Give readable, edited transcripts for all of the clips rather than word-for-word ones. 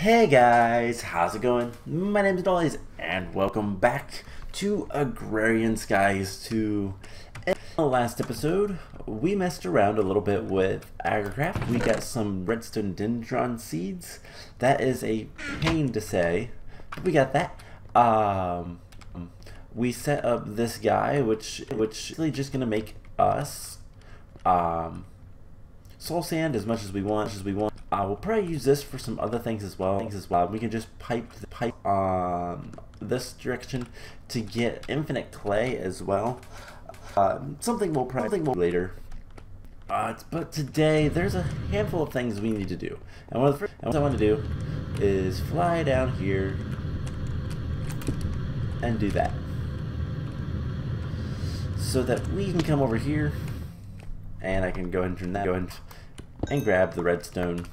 Hey guys, how's it going? My name is Dollies and welcome back to Agrarian Skies 2. In the last episode, we messed around a little bit with Agricraft. We got some redstone dendron seeds. That is a pain to say, but we got that. We set up this guy, which is really just gonna make us soul sand as much as we want. We'll probably use this for some other things as well. We can just pipe this direction to get infinite clay as well. Something we'll probably later. But today there's a handful of things we need to do, and one of the first things I want to do is fly down here and do that, so that we can come over here, and I can go and turn that and grab the redstone.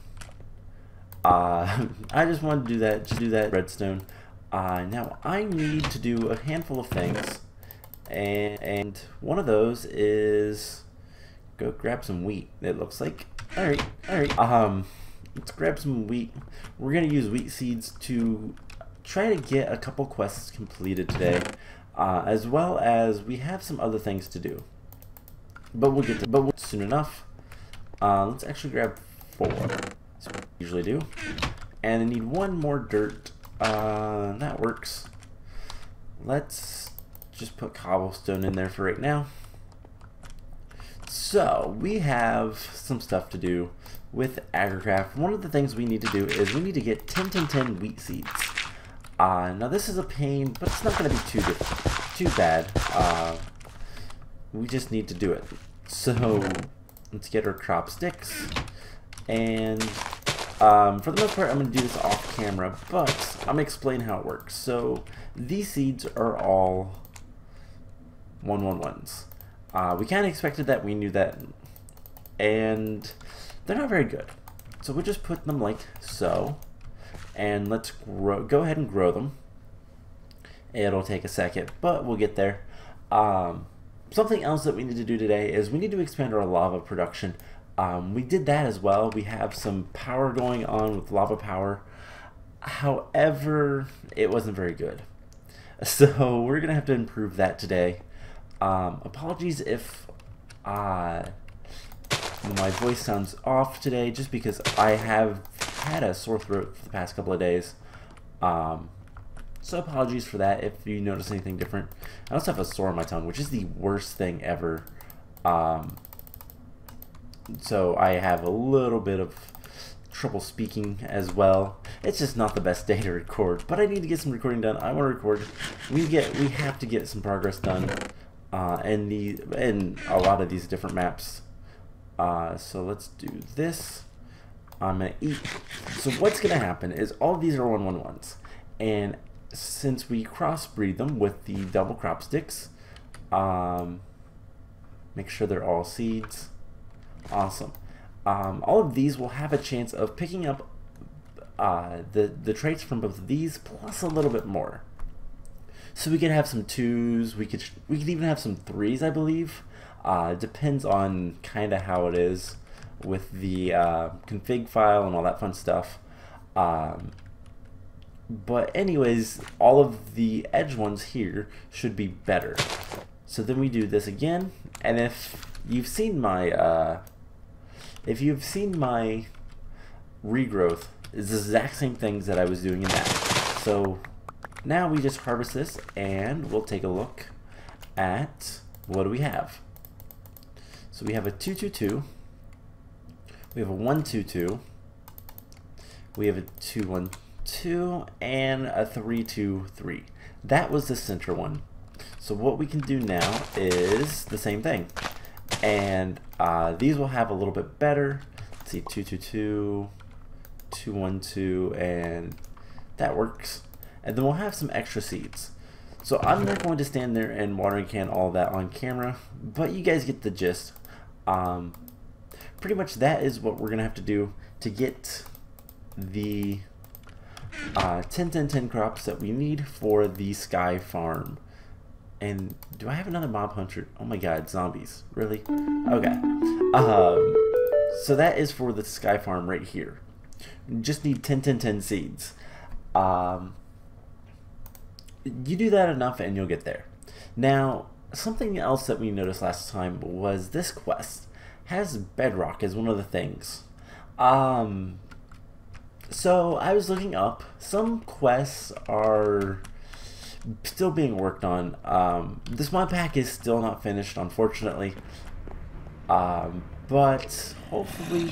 I just want to do that, redstone. Now I need to do a handful of things, and one of those is go grab some wheat. It looks like. All right. Let's grab some wheat. We're gonna use wheat seeds to try to get a couple quests completed today, as well as we have some other things to do. But we'll get to soon enough. Let's actually grab 4. That's what we usually do. And I need 1 more dirt. That works. Let's just put cobblestone in there for right now. So we have some stuff to do with Agricraft. One of the things we need to do is we need to get 10 wheat seeds. Now this is a pain, but it's not going to be too bad. We just need to do it. So let's get our crop sticks, and for the most part I'm going to do this off camera, but I'm going to explain how it works. So these seeds are all 111s. We kind of expected that, we knew that, and they're not very good. So we'll just put them like so, and let's go ahead and grow them. It'll take a second, but we'll get there. Something else that we need to do today is we need to expand our lava production. We did that as well. We have some power going on with lava power. However, it wasn't very good. So we're going to have to improve that today. Apologies if my voice sounds off today, just because I have had a sore throat for the past couple of days. So apologies for that if you notice anything different. I also have a sore on my tongue, which is the worst thing ever. So I have a little bit of trouble speaking as well. It's just not the best day to record, but I need to get some recording done. I want to record. We have to get some progress done in a lot of these different maps. So let's do this. I'm gonna eat. So what's gonna happen is all of these are 111s, and since we crossbreed them with the double crop sticks, make sure they're all seeds. Awesome. All of these will have a chance of picking up the traits from both of these plus a little bit more. So we could have some 2s. We could even have some 3s, I believe. Depends on kind of how it is with the config file and all that fun stuff. But anyways, all of the edge ones here should be better. So then we do this again, and if you've seen my regrowth, it's the exact same things that I was doing in that. So now we just harvest this, and we'll take a look at what do we have. So we have a 222, we have a 122, we have a 212, and a 323. That was the center one. So what we can do now is the same thing, and these will have a little bit better. Let's see, 222, 212, and that works. And then we'll have some extra seeds. So I'm not going to stand there and watering can all that on camera, but you guys get the gist. Pretty much that is what we're gonna have to do to get the 10 crops that we need for the sky farm. And do I have another mob hunter? Oh my god, zombies. Really? Okay. So that is for the sky farm right here. You just need 10 seeds. You do that enough and you'll get there. Now, something else that we noticed last time was this quest has bedrock as one of the things. So I was looking up. Some quests are still being worked on. This mod pack is still not finished, unfortunately. But hopefully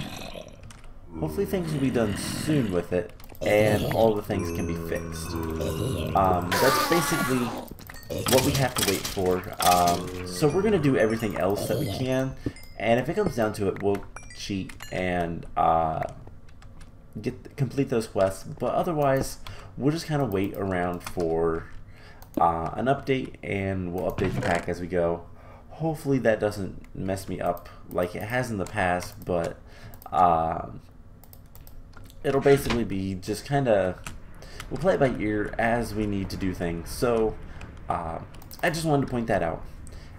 things will be done soon with it, and all the things can be fixed. That's basically what we have to wait for. So we're gonna do everything else that we can, and if it comes down to it, we'll cheat and complete those quests. But otherwise, we'll just kind of wait around for an update, and we'll update the pack as we go. Hopefully that doesn't mess me up like it has in the past, but it'll basically be just kind of, we'll play it by ear as we need to do things. So I just wanted to point that out.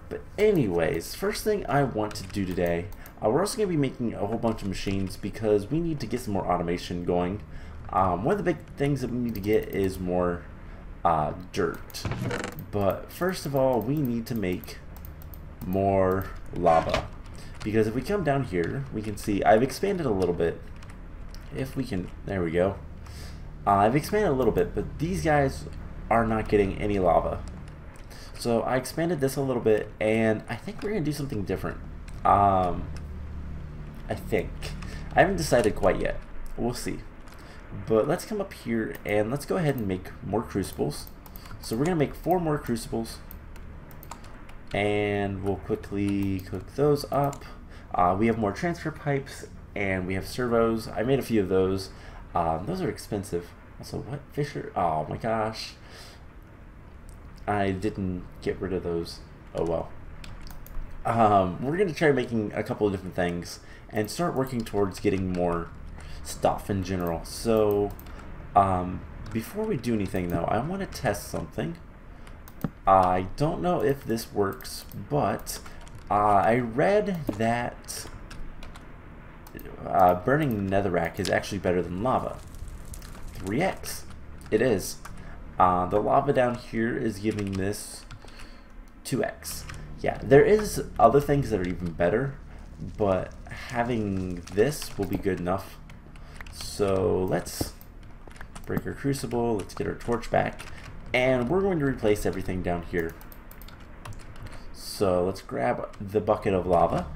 But anyways, first thing I want to do today, we're also going to be making a whole bunch of machines because we need to get some more automation going. One of the big things that we need to get is more dirt. But first of all, we need to make more lava. Because if we come down here, we can see I've expanded a little bit. If we can, there we go. I've expanded a little bit, but these guys are not getting any lava. So I expanded this a little bit, and I think we're going to do something different. I think. I haven't decided quite yet. We'll see. But let's come up here, and let's go ahead and make more crucibles. So we're going to make 4 more crucibles. And we'll quickly cook those up. We have more transfer pipes, and we have servos. I made a few of those. Those are expensive. Also, what fish are... Oh my gosh. I didn't get rid of those. Oh well. We're going to try making a couple of different things and start working towards getting more stuff in general. So, before we do anything though, I want to test something. I don't know if this works, but I read that burning netherrack is actually better than lava. 3x. It is. The lava down here is giving this 2x. Yeah, there is other things that are even better, but having this will be good enough. So let's break our crucible, let's get our torch back, and we're going to replace everything down here. So let's grab the bucket of lava.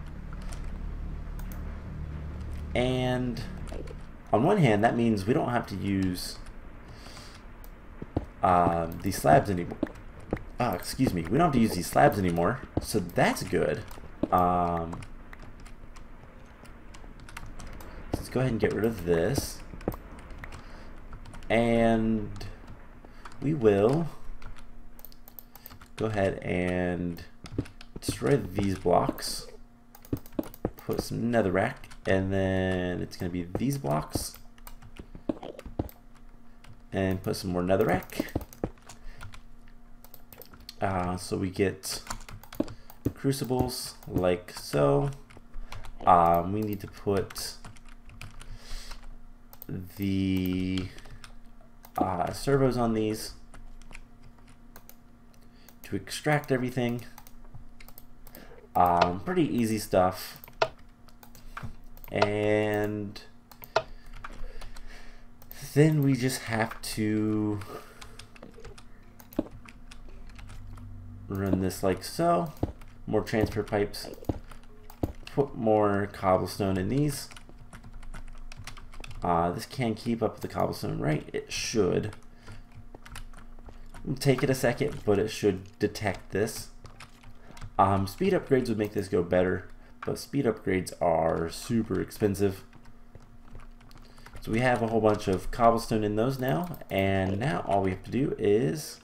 And on one hand, that means we don't have to use these slabs anymore. Excuse me, we don't have to use these slabs anymore, so that's good. Let's go ahead and get rid of this. And we will go ahead and destroy these blocks. Put some netherrack, and then it's going to be these blocks. And put some more netherrack. So we get crucibles like so. We need to put the servos on these to extract everything. Pretty easy stuff. And then we just have to run this like so. More transfer pipes. Put more cobblestone in these. This can keep up with the cobblestone, right? It should. It'll take it a second, but it should detect this. Speed upgrades would make this go better, but speed upgrades are super expensive. So we have a whole bunch of cobblestone in those now, and now all we have to do is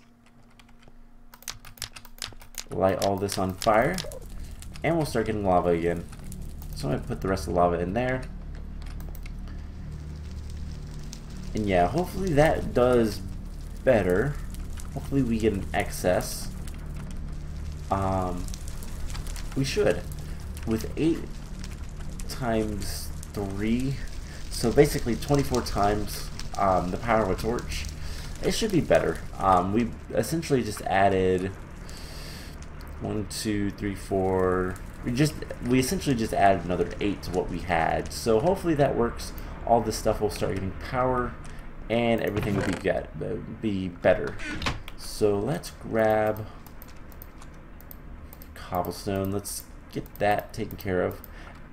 light all this on fire, and we'll start getting lava again. So I'm going to put the rest of the lava in there. And yeah, hopefully that does better. Hopefully we get an excess. We should. With 8 times 3. So basically 24 times the power of a torch. It should be better. We essentially just added 1, 2, 3, 4. We essentially just added another 8 to what we had. So hopefully that works. All this stuff will start getting power, and everything will be better. So let's grab cobblestone. Let's get that taken care of.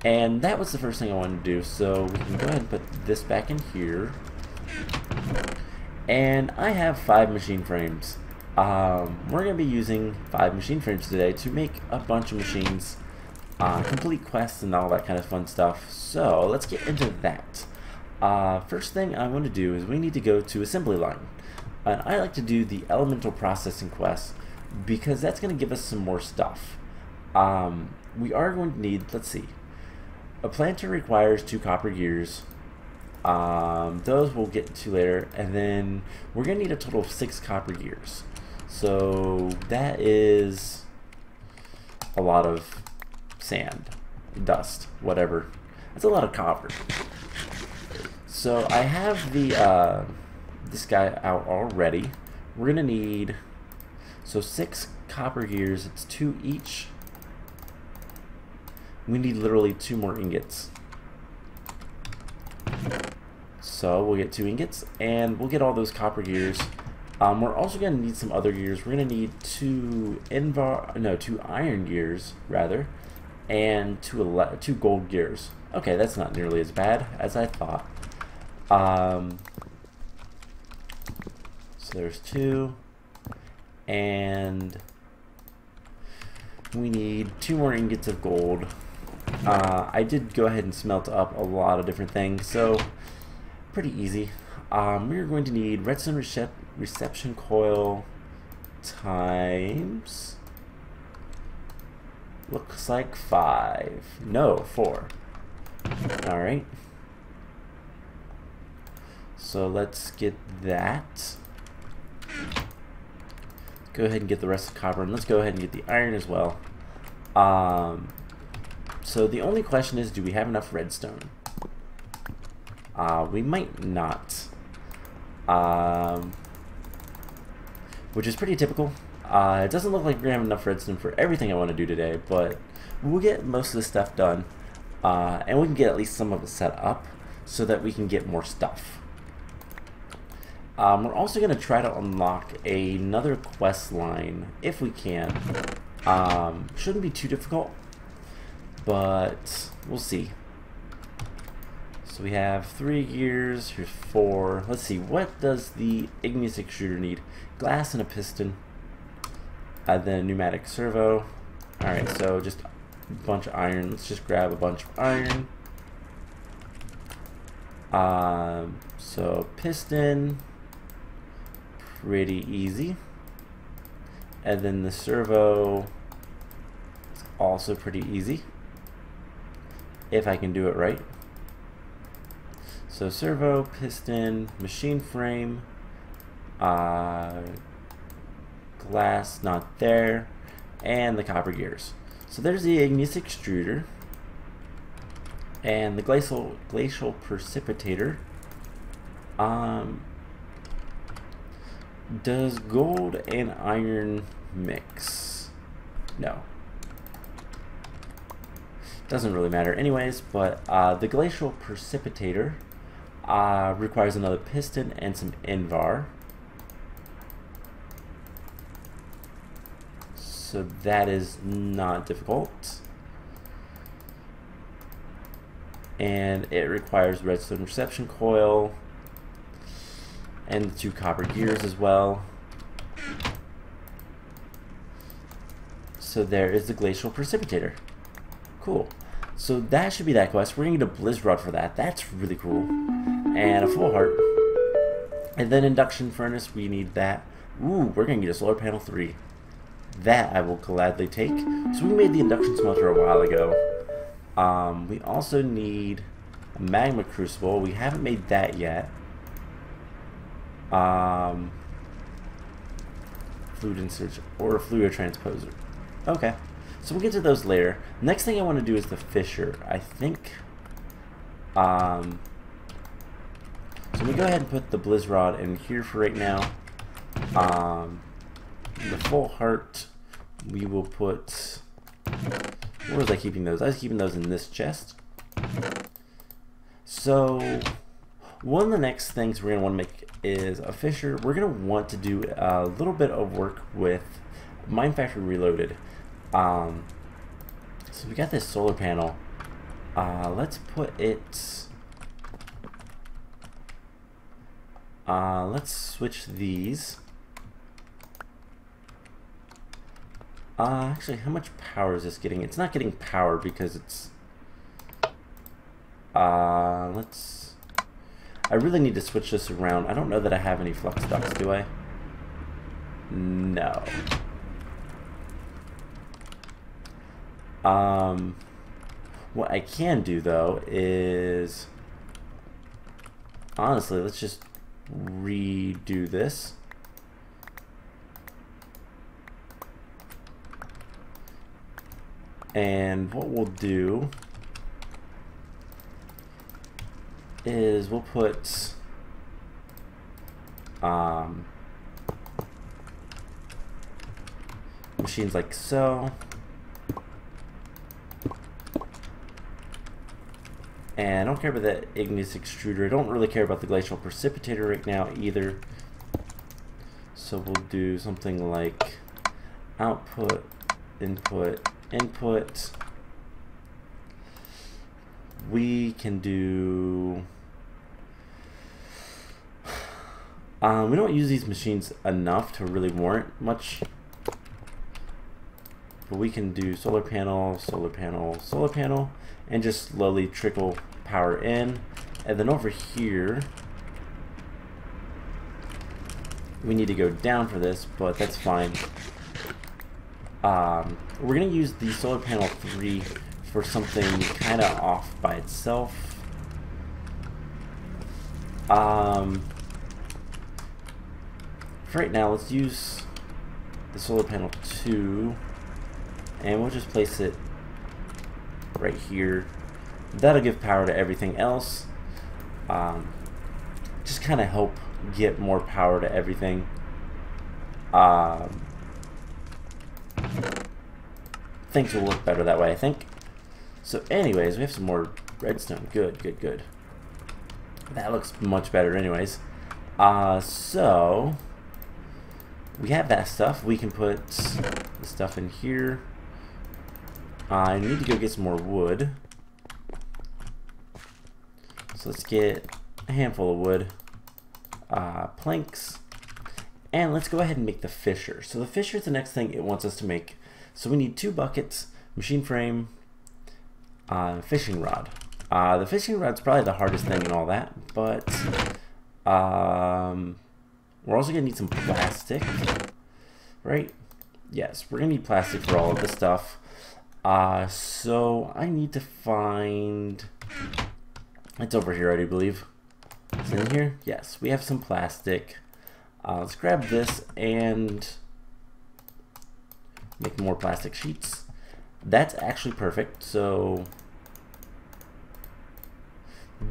And that was the first thing I wanted to do. So we can go ahead and put this back in here. And I have 5 machine frames. We're going to be using 5 machine frames today to make a bunch of machines, complete quests and all that kind of fun stuff. So let's get into that. First thing I want to do is we need to go to assembly line. And I like to do the elemental processing quest because that's going to give us some more stuff. We are going to need, let's see, a planter requires 2 copper gears. Those we'll get to later, and then we're gonna need a total of 6 copper gears. So that is a lot of sand, dust, whatever. That's a lot of copper. So I have the this guy out already. We're gonna need 6 copper gears. It's 2 each. We need literally 2 more ingots. So we'll get 2 ingots, and we'll get all those copper gears. We're also going to need some other gears. We're going to need 2 iron gears, rather, and 2 gold gears. Okay, that's not nearly as bad as I thought. So there's 2, and we need 2 more ingots of gold. I did go ahead and smelt up a lot of different things, so pretty easy. We're going to need redstone reception coil times, looks like 5. No, 4. Alright. So let's get that. Go ahead and get the rest of the copper, and let's go ahead and get the iron as well. So the only question is, do we have enough redstone? We might not. Which is pretty typical. It doesn't look like we're going to have enough redstone for everything I want to do today, but we'll get most of the stuff done. And we can get at least some of it set up so that we can get more stuff. We're also going to try to unlock another quest line if we can. Shouldn't be too difficult, but we'll see. So we have 3 gears, here's 4. Let's see, what does the igneous extruder need? Glass and a piston. Then a pneumatic servo. Alright, so just a bunch of iron. Let's just grab a bunch of iron. So piston, pretty easy. And then the servo is also pretty easy, if I can do it right. So servo, piston, machine frame, glass not there, and the copper gears. So there's the igneous extruder and the glacial precipitator. Does gold and iron mix? No. Doesn't really matter anyways, but the glacial precipitator requires another piston and some invar. So that is not difficult. And it requires redstone reception coil and 2 copper gears as well. So there is the glacial precipitator. Cool. So that should be that quest. We're going to get a blizz rod for that. That's really cool. And a full heart. And then induction furnace, we need that. Ooh, we're going to get a solar panel 3. That I will gladly take. So we made the induction smelter a while ago. We also need a magma crucible. We haven't made that yet. Fluid insert or a fluid transposer. Okay. So we'll get to those later. Next thing I want to do is the fisher. I think So we go ahead and put the Blizz Rod in here for right now. The full heart, we will put... Where was I keeping those? I was keeping those in this chest. So, one of the next things we're going to want to make is a fisher. We're going to want to do a little bit of work with Mine Factory Reloaded. So we got this solar panel. Let's put it... let's switch these. Actually, how much power is this getting? It's not getting power because it's... let's... I really need to switch this around. I don't know that I have any flux ducts, do I? No. What I can do, though, is... Honestly, let's just redo this. And what we'll do is we'll put machines like so. And I don't care about that igneous extruder. I don't really care about the glacial precipitator right now either. So we'll do something like output, input, input. We can do... we don't use these machines enough to really warrant much. But we can do solar panel, solar panel, solar panel, and just slowly trickle power in. And then over here, we need to go down for this, but that's fine. We're going to use the solar panel 3 for something kind of off by itself. For right now, let's use the solar panel 2, and we'll just place it right here. That'll give power to everything else. Just kind of help get more power to everything. Things will look better that way, I think. So anyways, we have some more redstone. Good, good, good. That looks much better anyways. So we have that stuff. We can put the stuff in here. I need to go get some more wood. So let's get a handful of wood. Planks. And let's go ahead and make the fisher. So the fisher is the next thing it wants us to make. So we need 2 buckets, machine frame, fishing rod. The fishing rod's probably the hardest thing and all that, but we're also gonna need some plastic, right? Yes, we're gonna need plastic for all of this stuff. So I need to find... It's over here, I do believe. It's in here? Yes, we have some plastic. Let's grab this and make more plastic sheets. That's actually perfect, so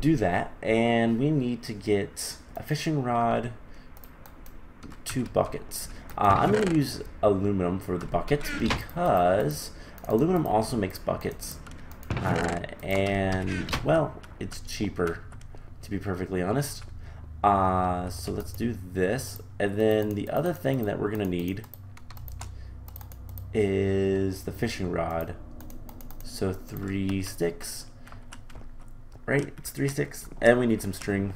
do that. And we need to get a fishing rod, 2 buckets. I'm going to use aluminum for the buckets because aluminum also makes buckets. And, well, it's cheaper, to be perfectly honest. So let's do this. And then the other thing that we're going to need is the fishing rod. So 3 sticks, right? It's 3 sticks, and we need some string.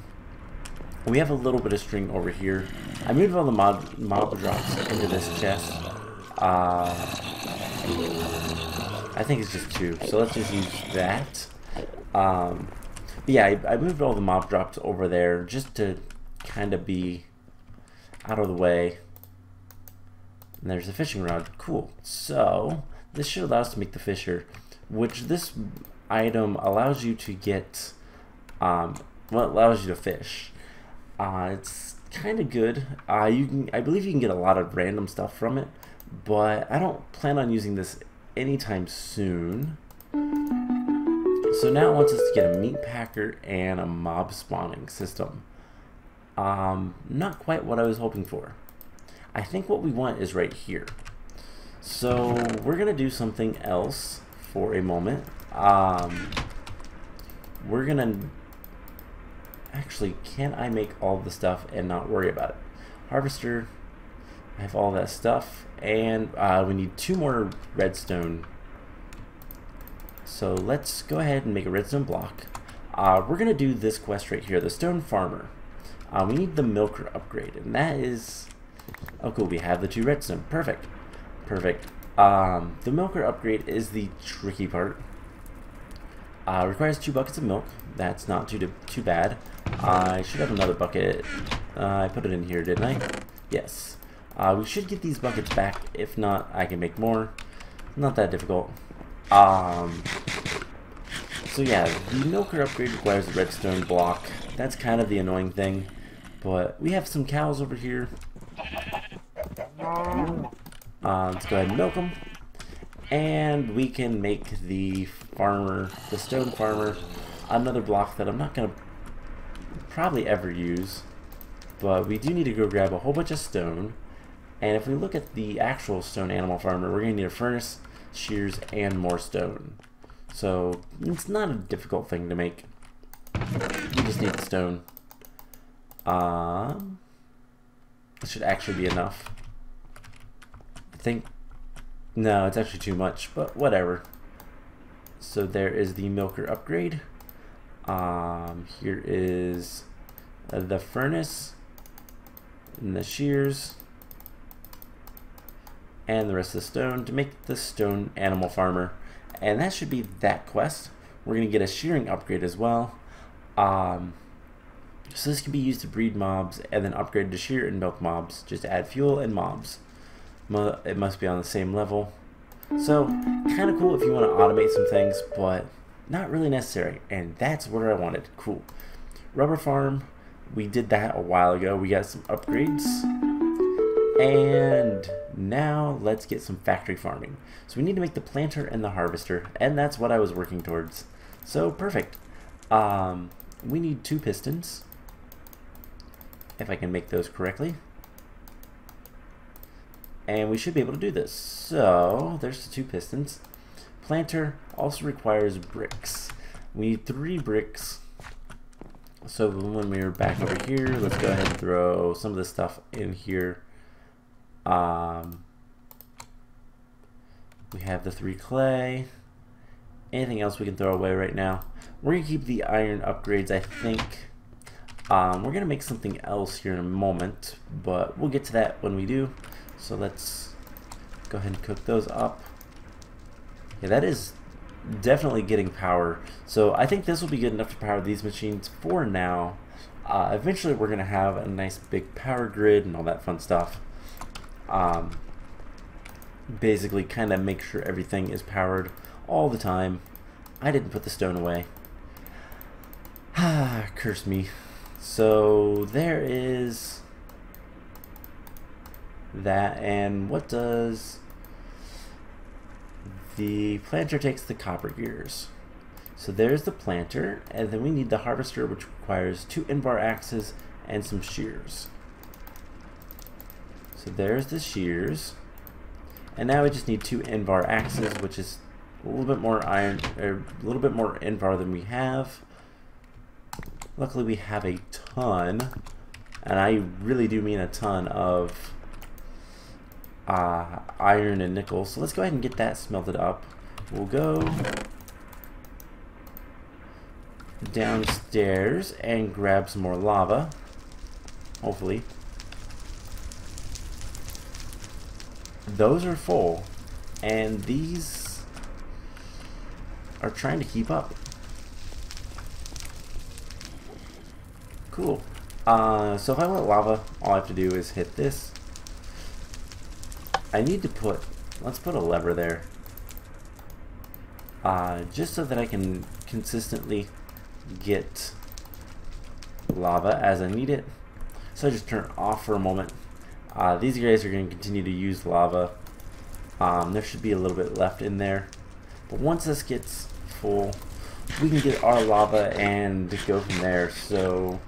We have a little bit of string over here. I moved all the mob drops into this chest. I think it's just 2, so let's just use that. But yeah, I moved all the mob drops over there just to kind of be out of the way. And there's the fishing rod. Cool. So this should allow us to make the fisher, which this item allows you to get, well, it allows you to fish. It's kind of good. I believe you can get a lot of random stuff from it, but I don't plan on using this anytime soon. So now it wants us to get a meat packer and a mob spawning system. Not quite what I was hoping for. I think what we want is right here. So we're gonna do something else for a moment. We're gonna actually, can I make all the stuff and not worry about it? Harvester, I have all that stuff, and we need 2 more redstone. So let's go ahead and make a redstone block. We're gonna do this quest right here, the stone farmer. We need the milker upgrade, and that is, oh cool, we have the 2 redstone. Perfect. Perfect. The milker upgrade is the tricky part. Requires 2 buckets of milk. That's not too bad. I should have another bucket. I put it in here, didn't I? Yes. We should get these buckets back. If not, I can make more. Not that difficult. So yeah, the milker upgrade requires a redstone block. That's kind of the annoying thing. But we have some cows over here. Let's go ahead and milk them. And we can make the farmer, the stone farmer, another block that I'm not going to probably ever use. But we do need to go grab a whole bunch of stone. And if we look at the actual stone animal farmer, we're going to need a furnace, shears, and more stone. So it's not a difficult thing to make. We just need the stone. This should actually be enough. I think, no, it's actually too much, but whatever. So there is the milker upgrade. Here is the furnace and the shears and the rest of the stone to make the stone animal farmer. And that should be that quest. We're going to get a shearing upgrade as well. So this can be used to breed mobs and then upgrade to shear and milk mobs, just to add fuel and mobs. It must be on the same level. So kind of cool if you want to automate some things, but not really necessary. And that's where I wanted. Cool. Rubber farm, we did that a while ago. We got some upgrades. And now let's get some factory farming. So we need to make the planter and the harvester, and that's what I was working towards. So perfect. We need 2 pistons, if I can make those correctly. And we should be able to do this. So there's the 2 pistons. Planter also requires bricks. We need 3 bricks. So when we're back over here, let's go ahead and throw some of this stuff in here. We have the 3 clay. Anything else we can throw away right now? We're gonna keep the iron upgrades, I think. We're gonna make something else here in a moment, but we'll get to that when we do. So let's go ahead and cook those up. Yeah, that is definitely getting power. So I think this will be good enough to power these machines for now. Eventually we're gonna have a nice big power grid and all that fun stuff. Basically kind of make sure everything is powered all the time. I didn't put the stone away. Curse me. So there is that, and what does the planter? Takes the copper gears. So there's the planter, and then we need the harvester, which requires 2 inbar axes and some shears. So there's the shears, and now we just need 2 invar axes, which is a little bit more iron, or a little bit more invar than we have. Luckily we have a ton, and I really do mean a ton of iron and nickel. So let's go ahead and get that smelted up. We'll go downstairs and grab some more lava, hopefully. Those are full, and these are trying to keep up. Cool. So if I want lava, all I have to do is hit this. I need to put, let's put a lever there. Just so that I can consistently get lava as I need it. So I just turn it off for a moment. These guys are going to continue to use lava. There should be a little bit left in there. But once this gets full, we can get our lava and go from there. So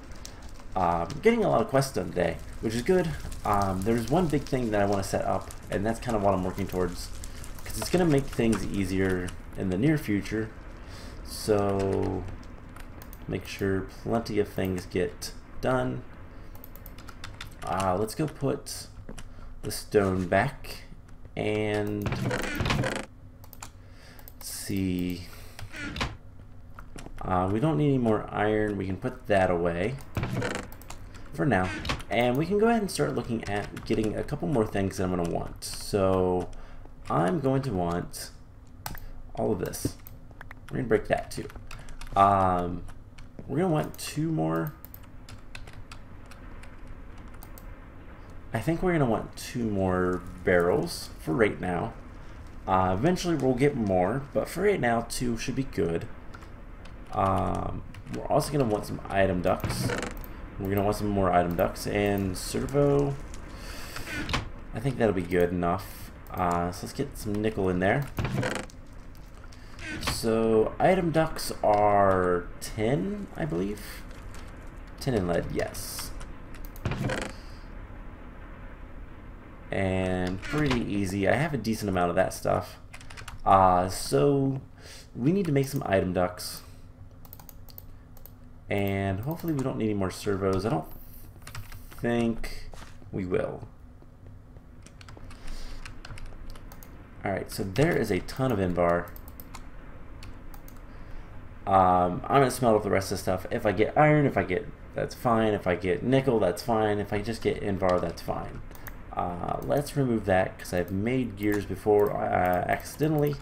Getting a lot of quests done today, which is good. There's one big thing that I want to set up, and that's kind of what I'm working towards, because it's going to make things easier in the near future. So make sure plenty of things get done. Let's go put the stone back, and let's see. We don't need any more iron. We can put that away for now. And we can go ahead and start looking at getting a couple more things that I'm going to want. So I'm going to want all of this. We're going to break that too. We're going to want 2 more. I think we're going to want 2 more barrels for right now. Eventually we'll get more, but for right now 2 should be good. We're also going to want some item ducts. We're going to want some more item ducts and servo. I think that'll be good enough. So let's get some nickel in there. So item ducts are 10, I believe. 10 in lead, yes. And pretty easy. I have a decent amount of that stuff. So we need to make some item ducts. And hopefully we don't need any more servos. I don't think we will. Alright, so there is a ton of Invar. I'm going to smelt up the rest of the stuff. If I get iron, that's fine. If I get nickel, that's fine. If I just get Invar, that's fine. Let's remove that because I've made gears before accidentally.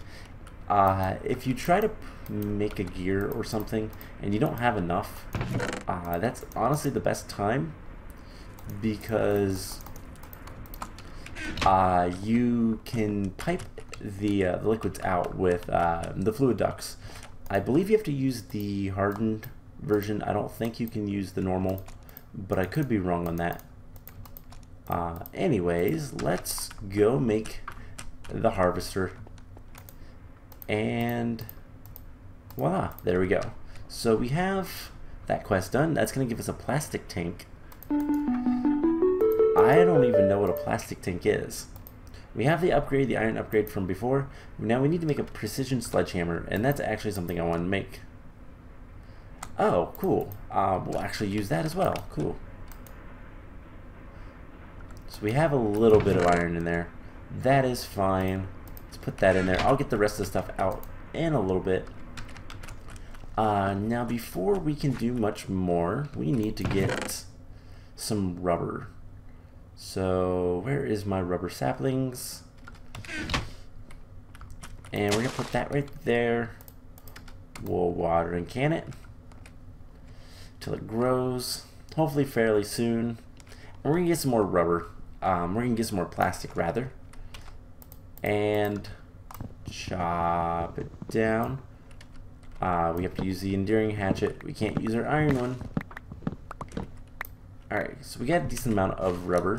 If you try to make a gear or something and you don't have enough, that's honestly the best time, because you can pipe the liquids out with the fluid ducts. I believe you have to use the hardened version. I don't think you can use the normal, but I could be wrong on that. Anyways, let's go make the harvester. And voila, there we go. So we have that quest done. That's going to give us a plastic tank. I don't even know what a plastic tank is. We have the upgrade, the iron upgrade from before. Now we need to make a precision sledgehammer, and that's actually something I want to make. Oh, cool. We'll actually use that as well. Cool. So we have a little bit of iron in there. That is fine. Let's put that in there. I'll get the rest of the stuff out in a little bit. Now before we can do much more, we need to get some rubber. So where is my rubber saplings? And we're going to put that right there. We'll water and can it till it grows, hopefully fairly soon. And we're going to get some more rubber. We're going to get some more plastic rather. And chop it down. We have to use the enduring hatchet. We can't use our iron one. Alright, so we got a decent amount of rubber.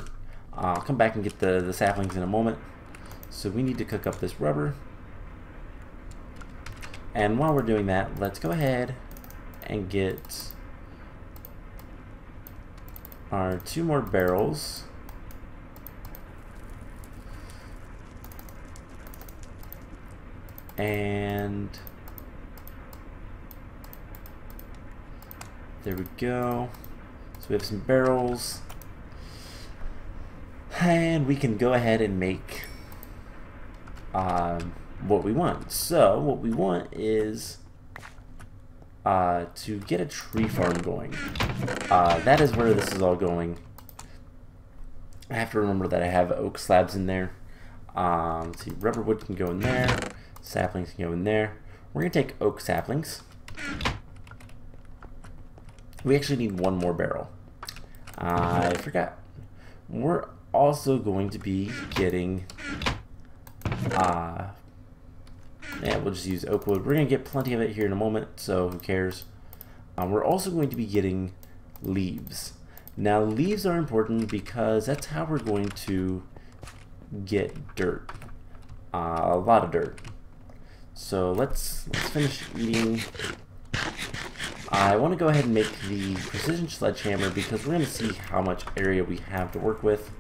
I'll come back and get the saplings in a moment. So we need to cook up this rubber. And while we're doing that, let's go ahead and get our 2 more barrels. And there we go. So we have some barrels. And we can go ahead and make what we want. So what we want is to get a tree farm going. That is where this is all going. I have to remember that I have oak slabs in there. Let's see, rubber wood can go in there. Saplings can go in there. We're going to take oak saplings. We actually need 1 more barrel. I forgot. We're also going to be getting yeah, we'll just use oak wood. We're going to get plenty of it here in a moment, so who cares. We're also going to be getting leaves. Now leaves are important because that's how we're going to get dirt. A lot of dirt. So let's finish eating I want to go ahead and make the precision sledgehammer because we're going to see how much area we have to work with.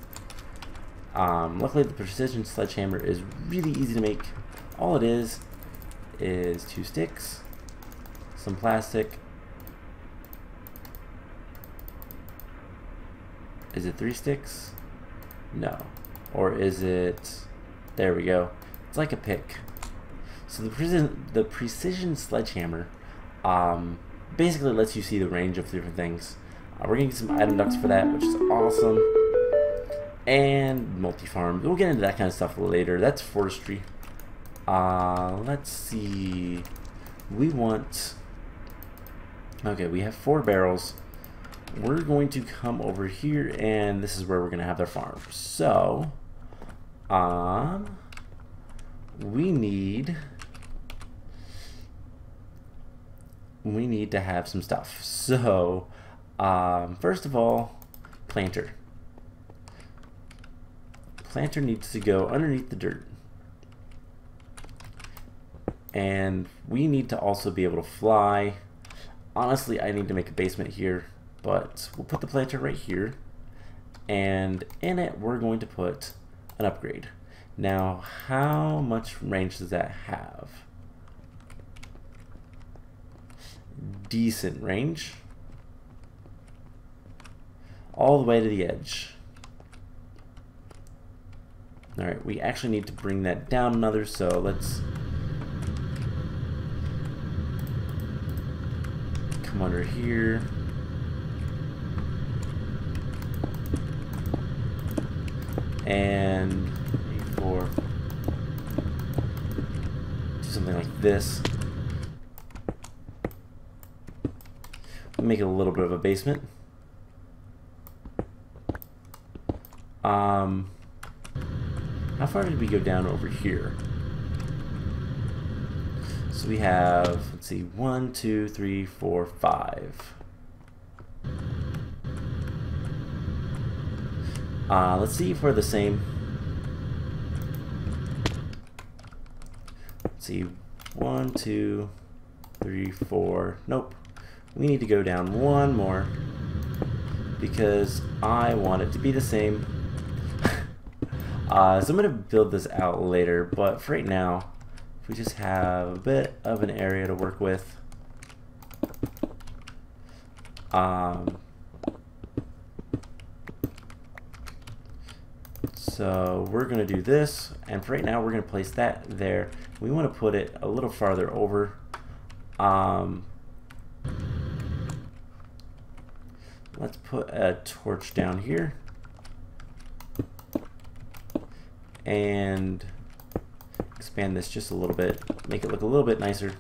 Luckily, the precision sledgehammer is really easy to make. All it is 2 sticks, some plastic. Is it 3 sticks? No. Or is it... There we go. It's like a pick. So the precision sledgehammer basically lets you see the range of different things. We're going to get some item ducts for that, which is awesome. And multi-farm. We'll get into that kind of stuff later. That's forestry. Let's see. We want... Okay, we have 4 barrels. We're going to come over here, and this is where we're going to have their farm. So, we need to have some stuff. So, first of all, planter. Planter needs to go underneath the dirt. And we need to also be able to fly. Honestly, I need to make a basement here, but we'll put the planter right here. And in it, we're going to put an upgrade. Now, how much range does that have? Decent range. All the way to the edge. Alright, we actually need to bring that down another, so let's come under here. And 4. Do something like this. Make it a little bit of a basement. How far did we go down over here? So we have, let's see, 1, 2, 3, 4, 5. Let's see if we're the same. Let's see, 1, 2, 3, 4. Nope. We need to go down 1 more because I want it to be the same. So I'm going to build this out later, but for right now, if we just have a bit of an area to work with. So we're going to do this, and for right now we're going to place that there. We want to put it a little farther over. Let's put a torch down here. And expand this just a little bit, make it look a little bit nicer.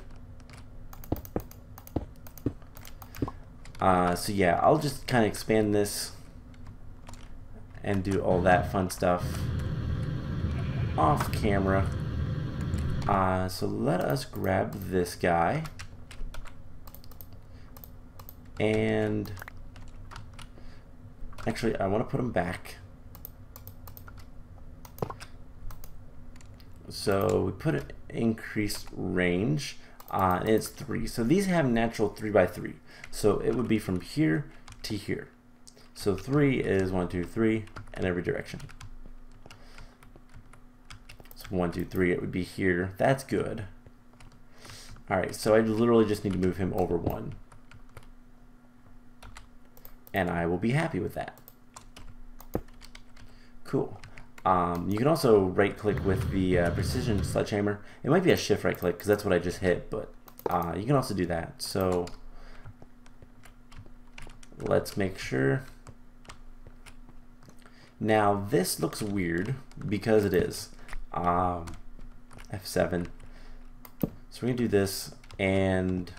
So yeah, I'll just kind of expand this and do all that fun stuff off camera. So let us grab this guy and actually I want to put him back. So we put an increased range, and it's 3. So these have natural 3x3. So it would be from here to here. So 3 is 1, 2, 3 in every direction. So 1, 2, 3, it would be here. That's good. Alright, so I literally just need to move him over 1. And I will be happy with that. Cool. You can also right click with the precision sledgehammer. It might be a shift right click because that's what I just hit, but you can also do that. So let's make sure. Now this looks weird because it is. F7. So we're going to do this, and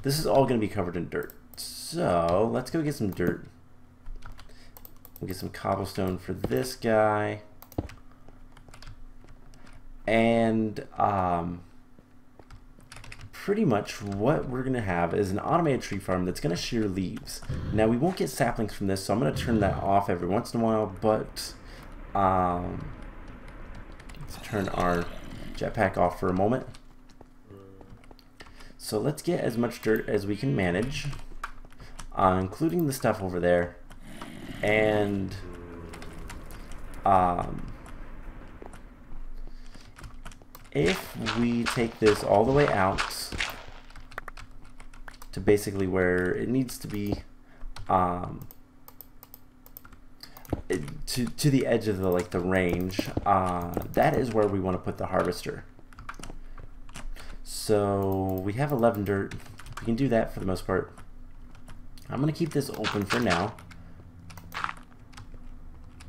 this is all going to be covered in dirt. So let's go get some dirt. We'll get some cobblestone for this guy. And pretty much what we're going to have is an automated tree farm that's going to shear leaves. Now we won't get saplings from this, so I'm going to turn that off every once in a while, but let's turn our jetpack off for a moment. So let's get as much dirt as we can manage, including the stuff over there. And if we take this all the way out to basically where it needs to be, to the edge of the range, that is where we want to put the harvester. So we have 11 dirt. We can do that for the most part. I'm going to keep this open for now.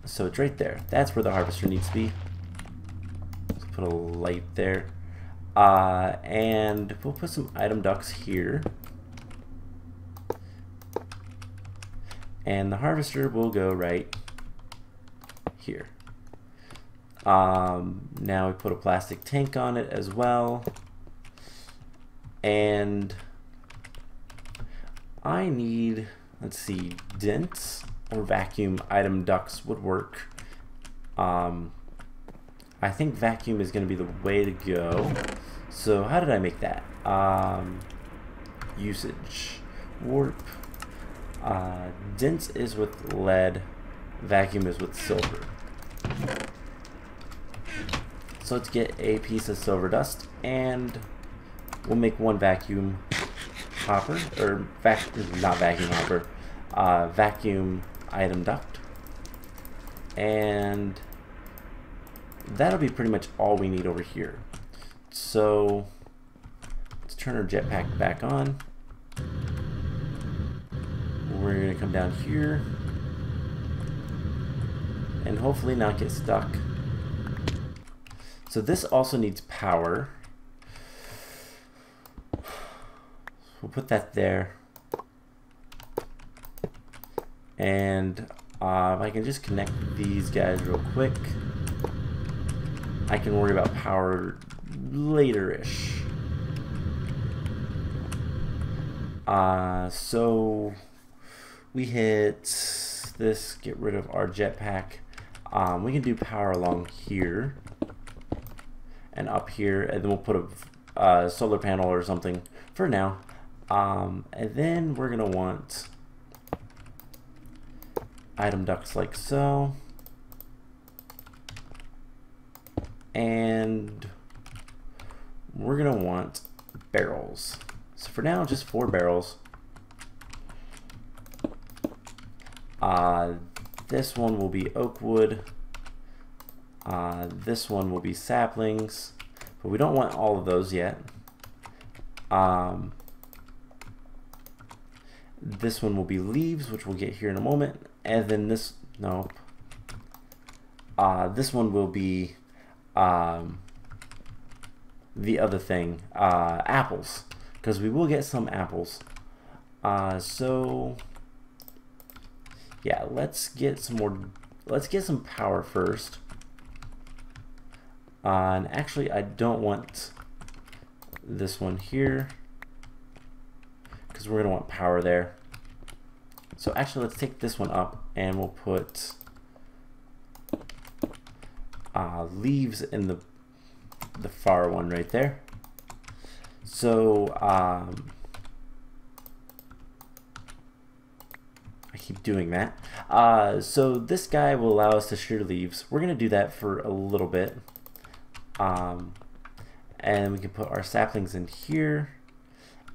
So it's right there. That's where the harvester needs to be. Let's put a light there. And we'll put some item ducts here. And the harvester will go right here. Now we put a plastic tank on it as well. And I need, let's see, dense or vacuum item ducts would work. I think vacuum is going to be the way to go. So how did I make that? Usage. Warp. Dense is with lead. Vacuum is with silver. So let's get a piece of silver dust, and we'll make one vacuum hopper, or not vacuum hopper, vacuum item duct. And that'll be pretty much all we need over here. So let's turn our jetpack back on. We're going to come down here and hopefully not get stuck. So this also needs power. We'll put that there. And if I can just connect these guys real quick, I can worry about power later-ish. So we hit this, get rid of our jetpack. We can do power along here and up here, and then we'll put a solar panel or something for now. And then we're gonna want item ducts like so, and we're gonna want barrels. So for now, just 4 barrels. This one will be oak wood. This one will be saplings, but we don't want all of those yet. This one will be leaves, which we'll get here in a moment, and then this, nope. This one will be the other thing, apples, because we will get some apples. So yeah, let's get some power first. And actually, I don't want this one here, because we're gonna want power there. So actually, let's take this one up, and we'll put leaves in the far one right there. So I keep doing that. So this guy will allow us to shear leaves. We're gonna do that for a little bit. And we can put our saplings in here,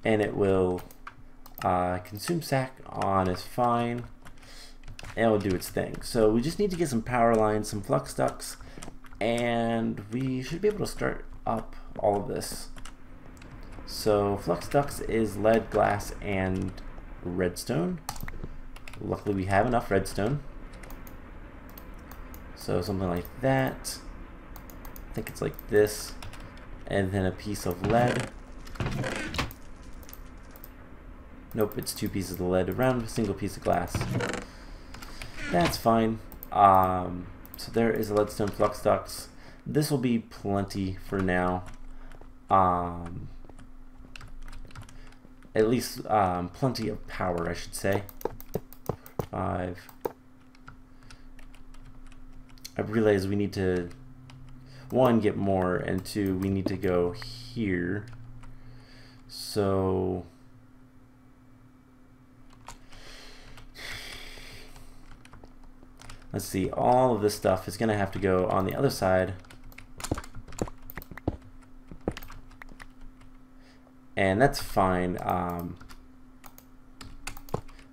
and it will consume sack on is fine, and it will do its thing. So we just need to get some power lines, some flux ducts, and we should be able to start up all of this. So flux ducts is lead, glass, and redstone. Luckily we have enough redstone. So something like that. I think it's like this, and then a piece of lead. Nope, it's 2 pieces of lead around a single piece of glass. That's fine. So there is a leadstone flux ducts. This will be plenty for now. At least plenty of power, I should say. 5. I realize we need to, 1, get more, and 2, we need to go here. So let's see, all of this stuff is going to have to go on the other side. And that's fine,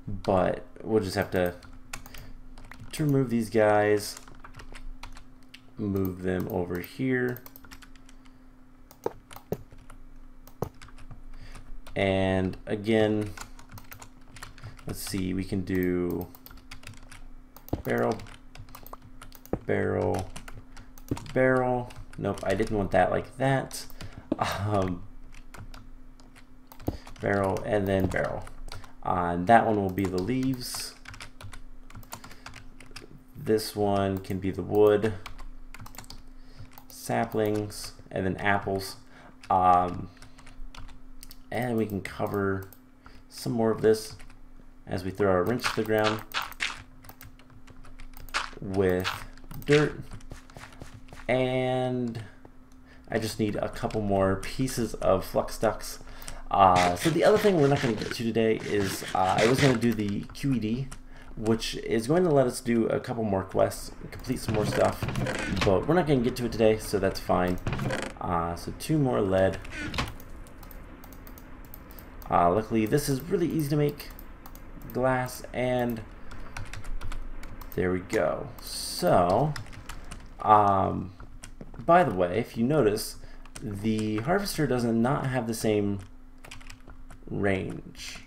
but we'll just have to remove these guys, move them over here, and again, let's see, we can do barrel, barrel, barrel. Nope, I didn't want that like that. Barrel and then barrel. That one will be the leaves. This one can be the wood, saplings, and then apples. And we can cover some more of this as we throw our wrench to the ground with dirt. And I just need a couple more pieces of flux ducts. So the other thing we're not going to get to today is I was going to do the QED, which is going to let us do a couple more quests, complete some more stuff, but we're not going to get to it today, so that's fine. So 2 more lead. Luckily this is really easy to make, glass, and there we go. So by the way, if you notice, the harvester does not have the same range.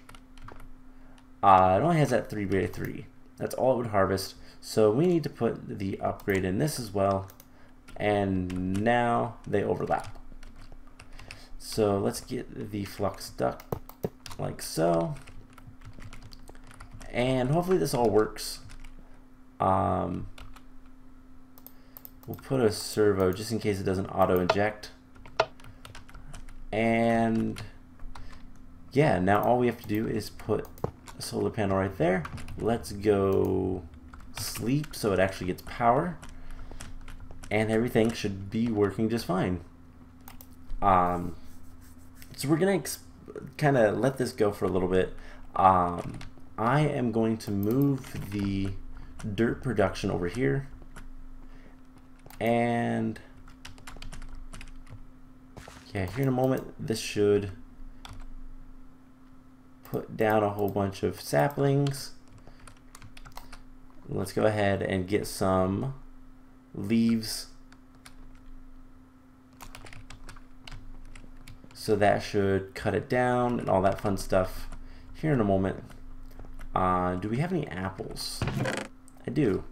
It only has that 3x3. That's all it would harvest. So we need to put the upgrade in this as well. And now they overlap. So let's get the flux duct like so. And hopefully this all works. We'll put a servo just in case it doesn't auto inject. And yeah, now all we have to do is put a solar panel right there. Let's go sleep so it actually gets power, and everything should be working just fine. So we're gonna kind of let this go for a little bit. I am going to move the dirt production over here, and yeah, here in a moment this should put down a whole bunch of saplings. Let's go ahead and get some leaves. So that should cut it down and all that fun stuff here in a moment. Do we have any apples? I do.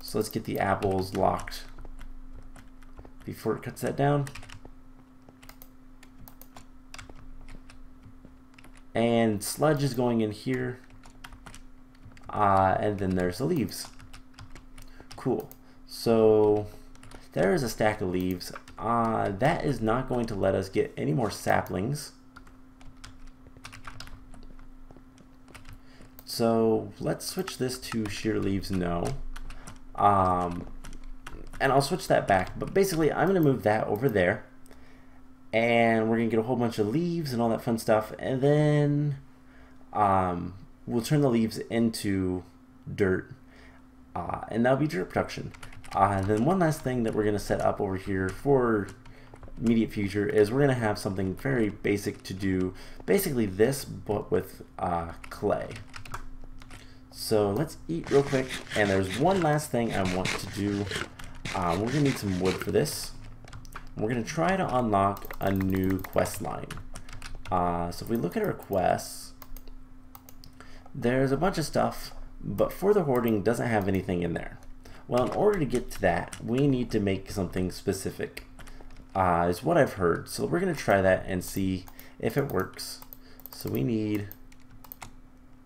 So let's get the apples locked before it cuts that down. And sludge is going in here. And then there's the leaves. Cool. So there is a stack of leaves. That is not going to let us get any more saplings. So let's switch this to sheer leaves, no. And I'll switch that back. But basically I'm going to move that over there. And we're going to get a whole bunch of leaves and all that fun stuff. And then we'll turn the leaves into dirt. And that'll be dirt production. And then one last thing that we're going to set up over here for immediate future is we're going to have something very basic to do. Basically this, but with clay. So let's eat real quick. And there's one last thing I want to do. We're going to need some wood for this. We're going to try to unlock a new quest line. So if we look at our quests, there's a bunch of stuff, but for the hoarding doesn't have anything in there. Well, in order to get to that, we need to make something specific, is what I've heard. So we're going to try that and see if it works. So we need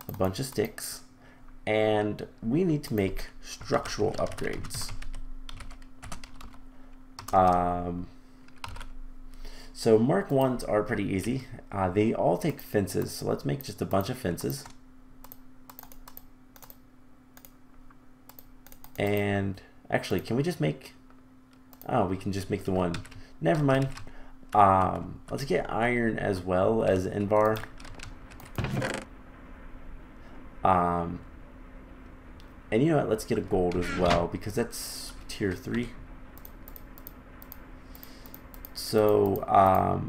a bunch of sticks, and we need to make structural upgrades. So Mark 1s are pretty easy. They all take fences, so let's make just a bunch of fences. And actually, can we just make... Oh, we can just make the one. Never mind. Let's get iron as well as Invar. And you know what, let's get a gold as well, because that's tier 3. So,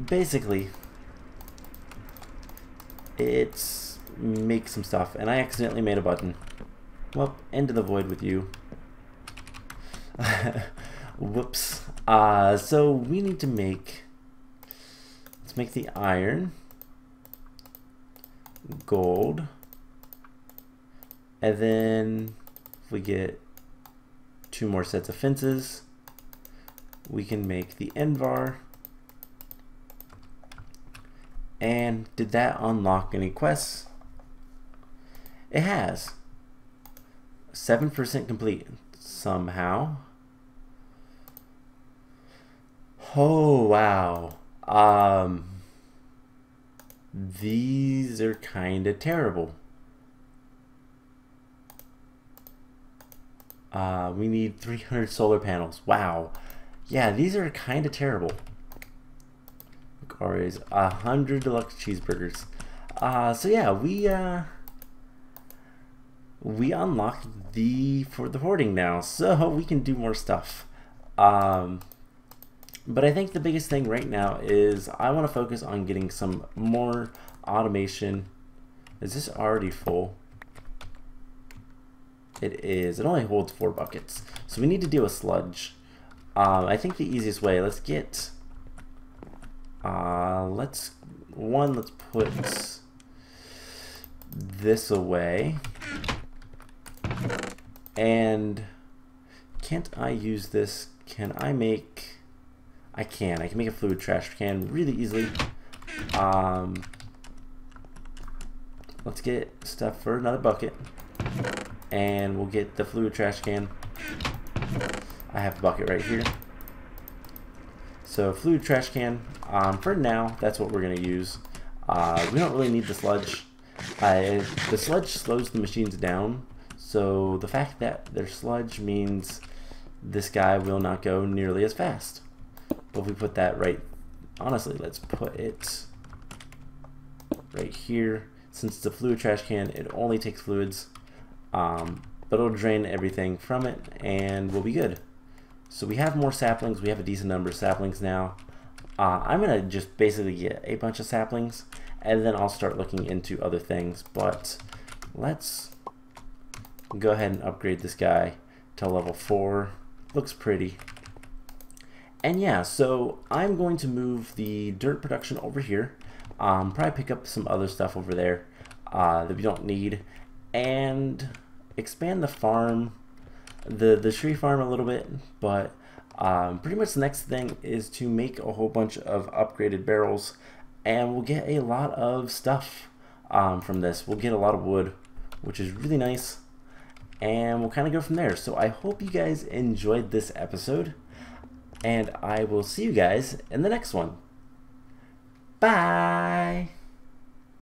basically, it's make some stuff, and I accidentally made a button. Well, into the void with you. Whoops. So we need to make, let's make the iron, gold, and then if we get 2 more sets of fences, we can make the Envar. And did that unlock any quests? It has. 7% complete somehow. Oh wow. These are kind of terrible. We need 300 solar panels. Wow. Yeah, these are kind of terrible. Or is 100 deluxe cheeseburgers. So yeah, we unlocked for the hoarding now, so we can do more stuff. But I think the biggest thing right now is I want to focus on getting some more automation. Is this already full? It is. It only holds 4 buckets. So we need to deal with sludge. I think the easiest way, let's get, let's put this away. And can't I use this? Can I make, I can make a fluid trash can really easily. Let's get stuff for another bucket. And we'll get the fluid trash can. I have the bucket right here. So fluid trash can, for now, that's what we're gonna use. We don't really need the sludge. The sludge slows the machines down, so the fact that there's sludge means this guy will not go nearly as fast. But if we put that right, honestly, let's put it right here. Since it's a fluid trash can, it only takes fluids, but it'll drain everything from it and we'll be good. So we have more saplings. We have a decent number of saplings now. I'm gonna just basically get a bunch of saplings and then I'll start looking into other things, but let's go ahead and upgrade this guy to level 4. Looks pretty. And yeah, so I'm going to move the dirt production over here. Probably pick up some other stuff over there that we don't need, and expand the farm, the tree farm a little bit. But pretty much the next thing is to make a whole bunch of upgraded barrels, and we'll get a lot of stuff from this. We'll get a lot of wood, which is really nice, and we'll kind of go from there. So I hope you guys enjoyed this episode, and I will see you guys in the next one. Bye!